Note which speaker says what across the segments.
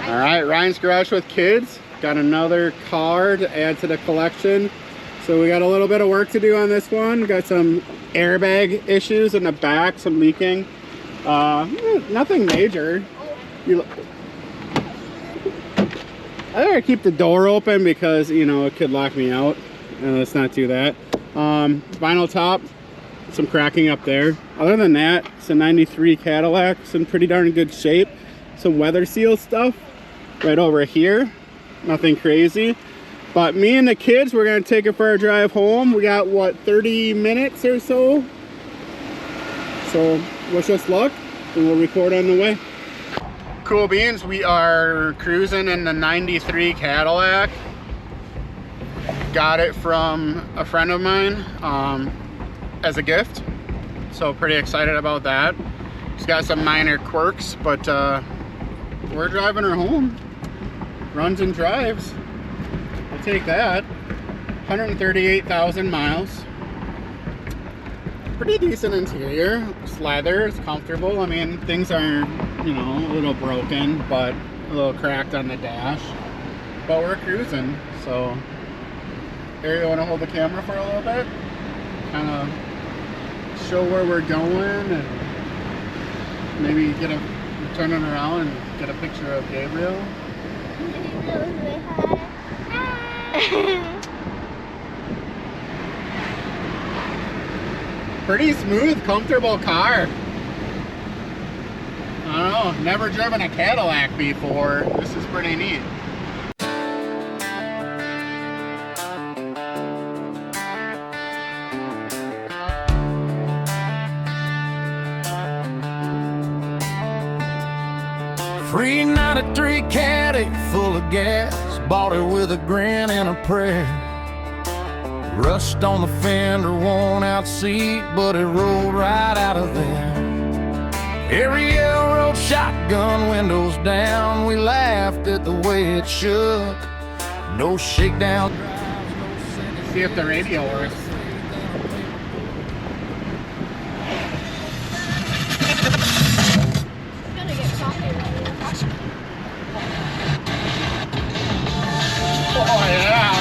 Speaker 1: All right, Ryan's Garage with Kids. Got another car to add to the collection. So we got a little bit of work to do on this one. We got some airbag issues in the back, some leaking. Nothing major. I gotta keep the door open because, you know, it could lock me out. Let's not do that. Vinyl top, some cracking up there. Other than that, it's a 93 Cadillac. It's in pretty darn good shape. Some weather seal stuff right over here. Nothing crazy. But me and the kids, we're gonna take it for a drive home. We got, what, 30 minutes or so? So wish us luck, and we'll record on the way. Cool beans, we are cruising in the 93 Cadillac. Got it from a friend of mine as a gift. So pretty excited about that. It's got some minor quirks, but we're driving her home. Runs and drives. I'll take that. 138,000 miles. Pretty decent interior. It's leather, it's comfortable. I mean, things are, you know, a little broken, but a little cracked on the dash. But we're cruising, so. Ariel, you want to hold the camera for a little bit? Kind of show where we're going and maybe turn it around and get a picture of Gabriel. Pretty smooth, comfortable car. I don't know, never driven a Cadillac before. This is pretty neat.
Speaker 2: Free 93 Caddy full of gas, bought it with a grin and a prayer. Rust on the fender, worn out seat, but it rolled right out of there. Ariel rolled shotgun, windows down, we laughed at the way it shook. No shakedown.
Speaker 1: See if the radio works. Oh yeah,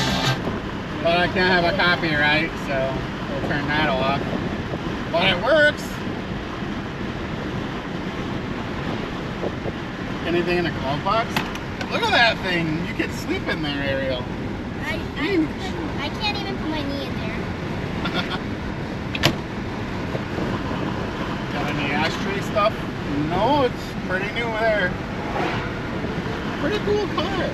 Speaker 1: but I can't have a copyright, so we'll turn that off. But it works. Anything in the glove box? Look at that thing. You could sleep in there, Ariel.
Speaker 3: I can't even put my knee in there.
Speaker 1: Got any ashtray stuff? No, it's pretty new there. Pretty cool car.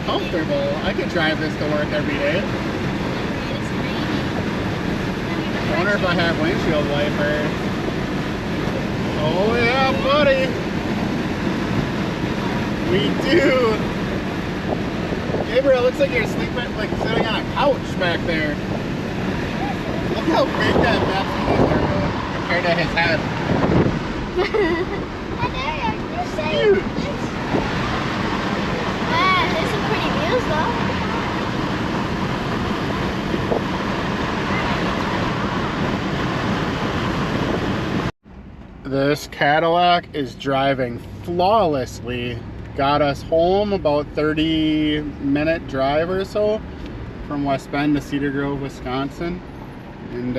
Speaker 1: Comfortable. I could drive this to work every day. I wonder if I have windshield wipers. Oh yeah, buddy. We do. Gabriel, looks like you're sleeping, like sitting on a couch back there. Look how big that back is compared to his head. It's huge.
Speaker 3: There's some pretty views though.
Speaker 1: This Cadillac is driving flawlessly. Got us home about 30-minute drive or so from West Bend to Cedar Grove, Wisconsin. And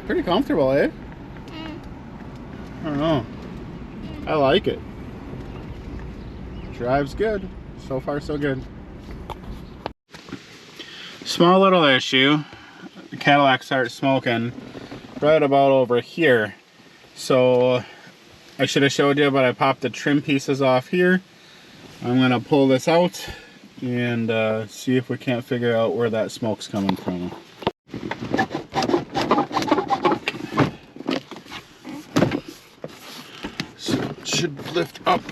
Speaker 1: pretty comfortable, eh? I don't know. I like it. Drives good. So far, so good. Small little issue. The Cadillac starts smoking right about over here. So I should have showed you, but I popped the trim pieces off here. I'm gonna pull this out and see if we can't figure out where that smoke's coming from. So it should lift up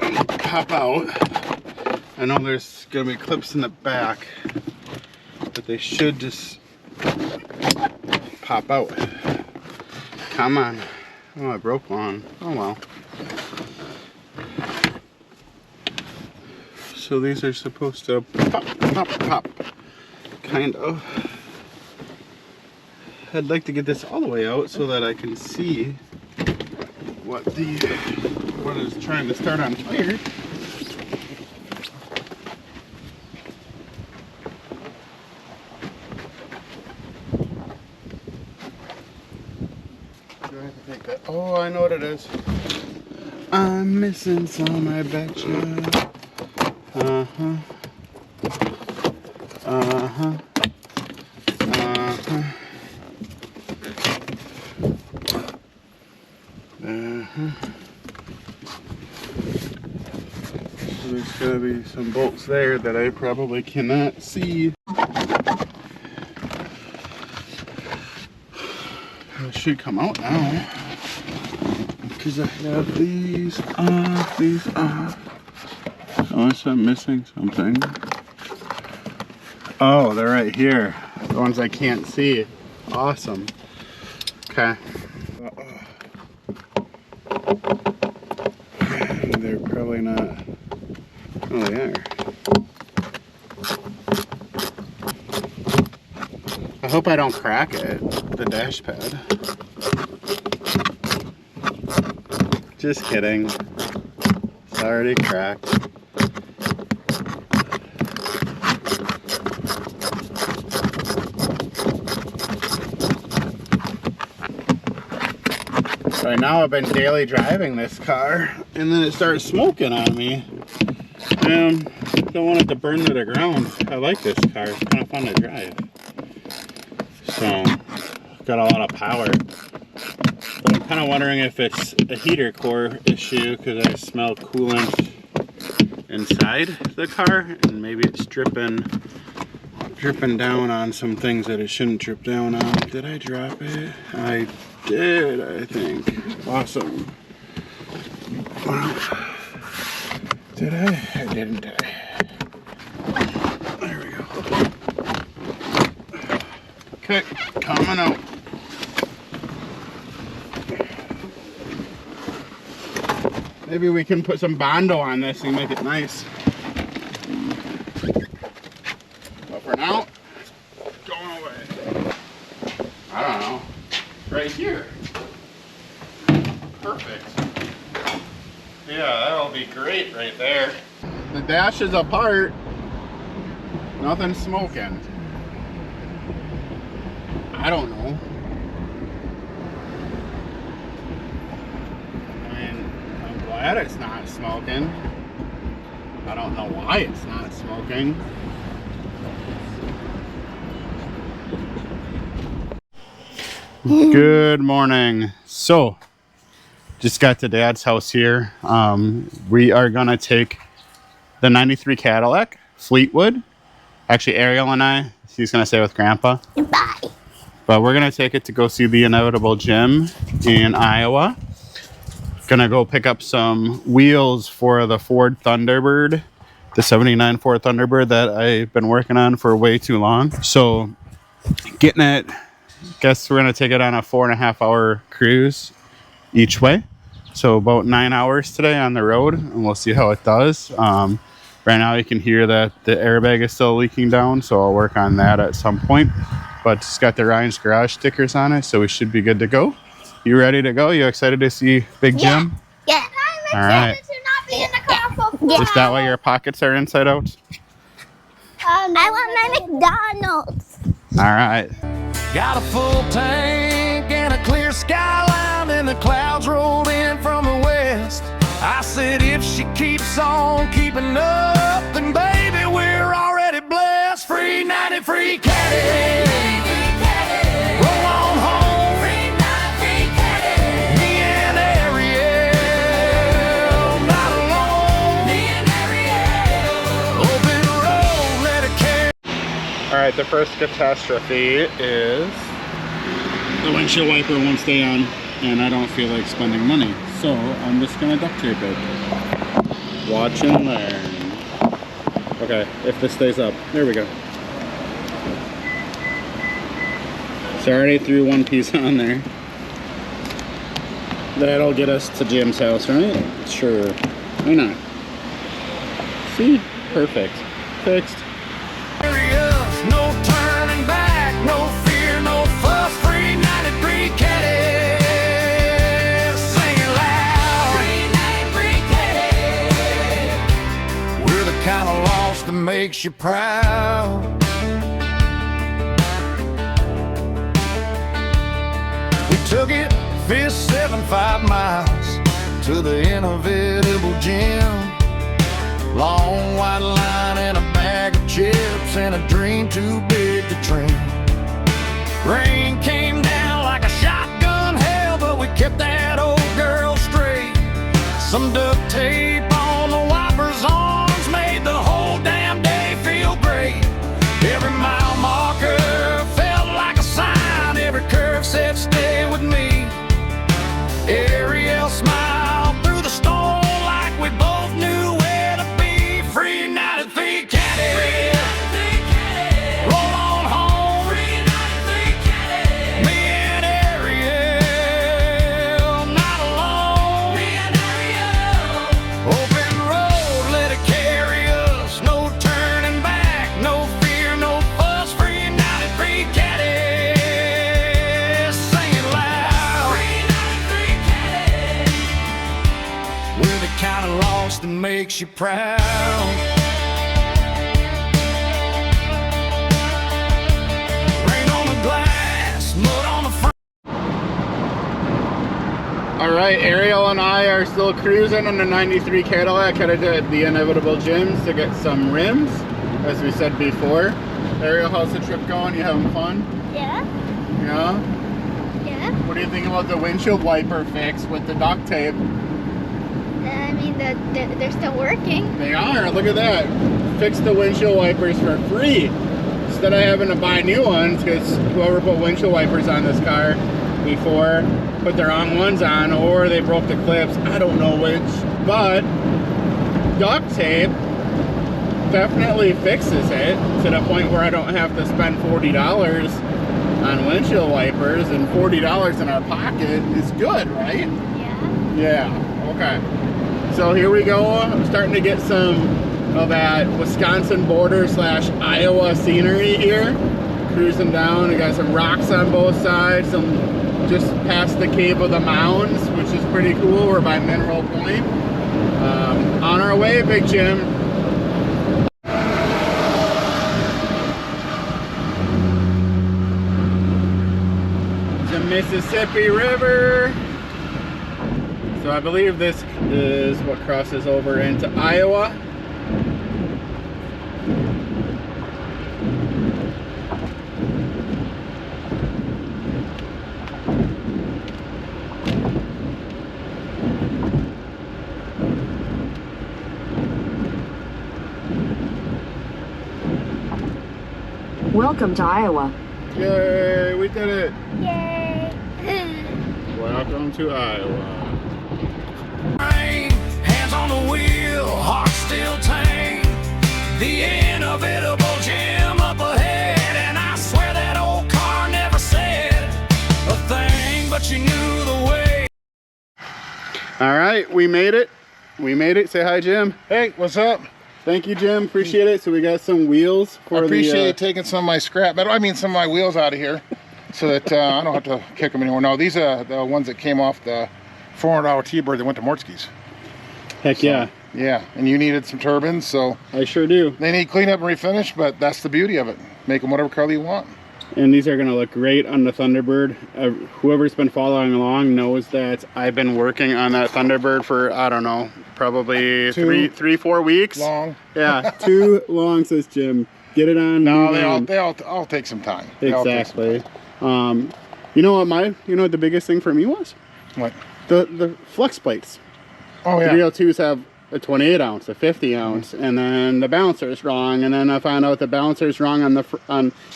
Speaker 1: and pop out. I know there's gonna be clips in the back, but they should just pop out. Come on. Oh, I broke one. Oh well. So these are supposed to pop, pop, pop. Kind of. I'd like to get this all the way out so that I can see what is trying to start on fire. I know what it is. I'm missing some, I betcha. Uh-huh. Uh-huh. Uh-huh. Uh-huh. So there's gotta be some bolts there that I probably cannot see. It should come out now. Because I have these off, these off. Unless I'm missing something. Oh, they're right here. The ones I can't see. Awesome. Okay. They're probably not. Oh, they are. I hope I don't crack it, the dash pad. Just kidding. It's already cracked. Right now I've been daily driving this car and then it starts smoking on me. Don't want it to burn to the ground. I like this car, it's kind of fun to drive. So, got a lot of power. But I'm kind of wondering if it's a heater core issue because I smell coolant inside the car and maybe it's dripping down on some things that it shouldn't drip down on. Did I drop it? I did, I think. Awesome. Wow. Did I? Or didn't I? There we go. Okay, coming out. Maybe we can put some Bondo on this and make it nice. But for now, it's going away. I don't know. Right here. Perfect. Yeah, that'll be great right there. The dash is apart. Nothing smoking. I don't know. I mean, I'm glad it's not smoking. I don't know why it's not smoking. Good morning. So, just got to Dad's house here. We are gonna take the 93 Cadillac, Fleetwood. Actually, Ariel and I, he's gonna stay with Grandpa.
Speaker 3: Bye.
Speaker 1: But we're gonna take it to go see the Inevitable Jim in Iowa. Gonna go pick up some wheels for the Ford Thunderbird, the 79 Ford Thunderbird that I've been working on for way too long. So, getting it. Guess we're gonna take it on a 4.5 hour cruise each way. So about 9 hours today on the road, and we'll see how it does. Right now you can hear that the airbag is still leaking down, so I'll work on that at some point. But it's got the Ryan's Garage stickers on it, so we should be good to go. You ready to go? You excited to see Big Jim?
Speaker 3: Yeah.
Speaker 1: All right.
Speaker 3: To not be in the car for
Speaker 1: Is that why your pockets are inside out?
Speaker 3: I want my McDonald's.
Speaker 1: All right.
Speaker 2: Got a full tank and a clear skyline, and the clouds rolled in from the west. I said if she keeps on keeping up, then baby we're already blessed. Free 90, free Caddy. Roll on home. Free 90, free Caddy. Me and Ariel, not alone. Me and Ariel. Open road, let it carry.
Speaker 1: All right, the first catastrophe is the windshield wiper won't stay on, and I don't feel like spending money. So I'm just gonna duct tape it. Watch and learn. Okay, if this stays up, there we go. So I already threw one piece on there. That'll get us to Jim's house, right? Sure, why not? See, perfect, fixed.
Speaker 2: No turning back, no fear, no fuss. Free 93 Caddy. Sing it loud. Free 93 Caddy. We're the kind of loss that makes you proud. We took it breakfast 7-5 miles to the Inevitable Jim. Long white line and a bag of chips and a dream too big to trim. Rain came down like a shotgun hell, but we kept that old girl straight. Some duct tape on the wiper's arms made the whole damn day feel great. Every mile marker felt like a sign, every curve said stay with me. Ariel smiled through the storm like we both knew where to be. Free 93 Caddy, roll on home. Free 93 Caddy, me and Ariel, not alone. Me and Ariel, open road, let it carry us. No turning back, no fear, no fuss. Free 93 Caddy, sing it loud. Free 93 Caddy, we're the kind of lost that makes you proud. Rain on the glass, mud on the front.
Speaker 1: All right, Ariel and I are still cruising in the 93 Cadillac, headed to the Inevitable Jims to get some rims, as we said before. Ariel, how's the trip going? You having fun?
Speaker 3: Yeah.
Speaker 1: Yeah?
Speaker 3: Yeah.
Speaker 1: What do you think about the windshield wiper fix with the duct tape?
Speaker 3: I mean, they're still working.
Speaker 1: They are, look at that. Fix the windshield wipers for free instead of having to buy new ones, because whoever put windshield wipers on this car before put the wrong ones on, or they broke the clips. I don't know which, but duct tape definitely fixes it to the point where I don't have to spend $40 on windshield wipers, and $40 in our pocket is good, right?
Speaker 3: Yeah.
Speaker 1: Yeah, okay. So here we go. I'm starting to get some of that Wisconsin border / Iowa scenery here. Cruising down, we got some rocks on both sides, some just past the Cave of the Mounds, which is pretty cool. We're by Mineral Point. On our way, Big Jim. The Mississippi River. So I believe this is what crosses over into Iowa.
Speaker 4: Welcome to Iowa.
Speaker 1: Yay, we did it.
Speaker 3: Yay.
Speaker 1: Welcome to Iowa.
Speaker 2: Rain, hands on the wheel, heart still tame. The Inevitable Jim up ahead, and I swear that old car never said a thing, but you knew the way.
Speaker 1: All right, we made it. We made it. Say hi, Jim.
Speaker 5: Hey, what's up?
Speaker 1: Thank you, Jim. Appreciate it. So we got some wheels for
Speaker 5: I appreciate
Speaker 1: the,
Speaker 5: you taking some of my scrap metal. I mean, some of my wheels out of here, so that I don't have to kick them anymore. No, these are the ones that came off the $400 T-Bird that went to Mortski's.
Speaker 1: Heck yeah.
Speaker 5: Yeah, and you needed some turbines, so
Speaker 1: I sure do.
Speaker 5: they need cleanup and refinish, but that's the beauty of it. Make them whatever color you want.
Speaker 1: And these are going to look great on the Thunderbird. Whoever's been following along knows that I've been working on that Thunderbird for, I don't know, probably three, 4 weeks.
Speaker 5: Long.
Speaker 1: Yeah, too long, says Jim. Get it on.
Speaker 5: No,
Speaker 1: move
Speaker 5: they
Speaker 1: on.
Speaker 5: all take some time. They all take some
Speaker 1: Exactly.
Speaker 5: time.
Speaker 1: You know what the biggest thing for me was?
Speaker 5: What?
Speaker 1: The flex plates.
Speaker 5: Oh
Speaker 1: The
Speaker 5: yeah.
Speaker 1: 302s have a 28 ounce, a 50 ounce, and then the bouncer is wrong, and then I found out the bouncer is wrong on then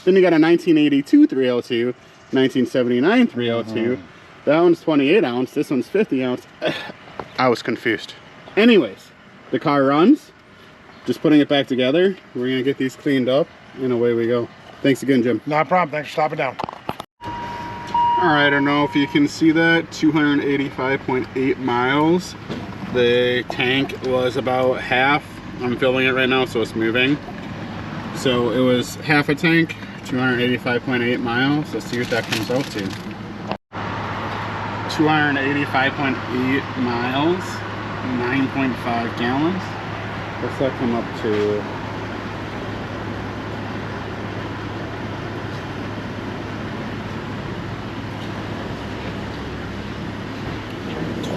Speaker 1: you got a 1982 302, 1979 302. That one's 28 ounce, this one's 50 ounce. I was confused. Anyways, the car runs. Just putting it back together. We're gonna get these cleaned up, and away we go. Thanks again, Jim.
Speaker 5: No problem. Thanks for stopping down.
Speaker 1: All right, I don't know if you can see that, 285.8 miles. The tank was about half. I'm filling it right now, so it's moving. So it was half a tank, 285.8 miles. Let's see what that comes out to. 285.8 miles, 9.5 gallons. What's that come up to?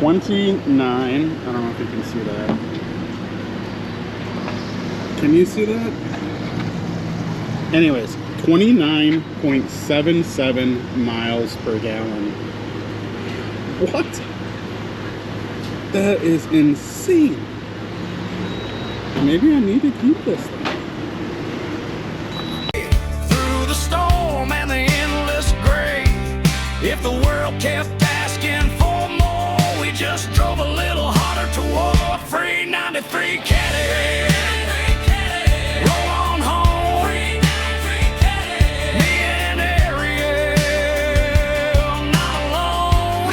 Speaker 1: 29, I don't know if you can see that. Can you see that? Anyways, 29.77 miles per gallon. What? That is insane. Maybe I need to keep this thing.
Speaker 2: Through the storm and the endless gray, if the world kept asking for more, we just drove a little harder toward free 93 Caddy. Roll on home. Me and Ariel, not alone.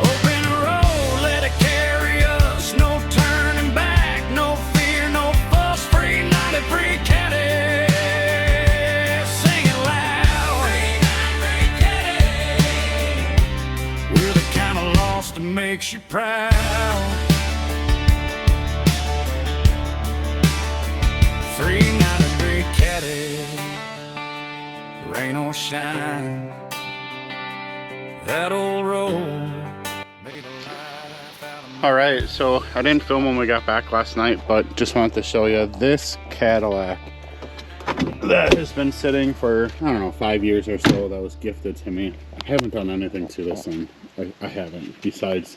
Speaker 2: Open the road, let it carry us. No turning back, no fear, no fuss. Free 93 Caddy. Sing it loud. We're the kind of loss that makes you proud. Free 93 Caddy. Rain or shine, that old road made a life out of
Speaker 1: All right, so I didn't film when we got back last night, but just wanted to show you this Cadillac that has been sitting for, I don't know, 5 years or so. That was gifted to me. I haven't done anything to this thing. I haven't, besides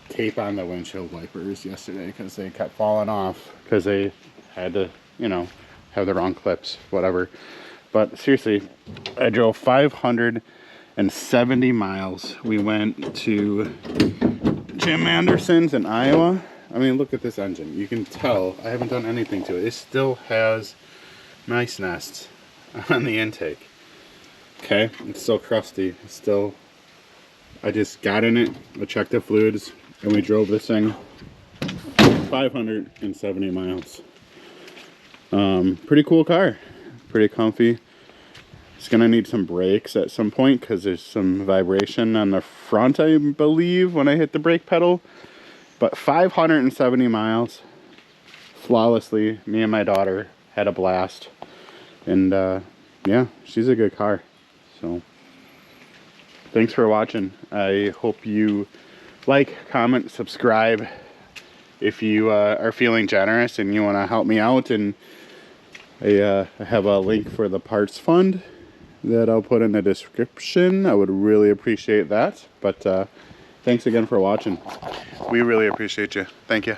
Speaker 1: tape on the windshield wipers yesterday because they kept falling off because they had to, you know, have the wrong clips, whatever. But seriously, I drove 570 miles. We went to Jim Anderson's in Iowa. I mean, look at this engine. You can tell I haven't done anything to it. It still has mice nests on the intake. Okay, it's still crusty. It's still, I just got in it, I checked the fluids, and we drove this thing 570 miles. Pretty cool car, pretty comfy. It's gonna need some brakes at some point because there's some vibration on the front, I believe, when I hit the brake pedal. But 570 miles flawlessly. Me and my daughter had a blast, and yeah, she's a good car. So thanks for watching. I hope you like, comment, subscribe if you are feeling generous and you want to help me out. And I have a link for the parts fund that I'll put in the description. I would really appreciate that. But thanks again for watching. We really appreciate you. Thank you.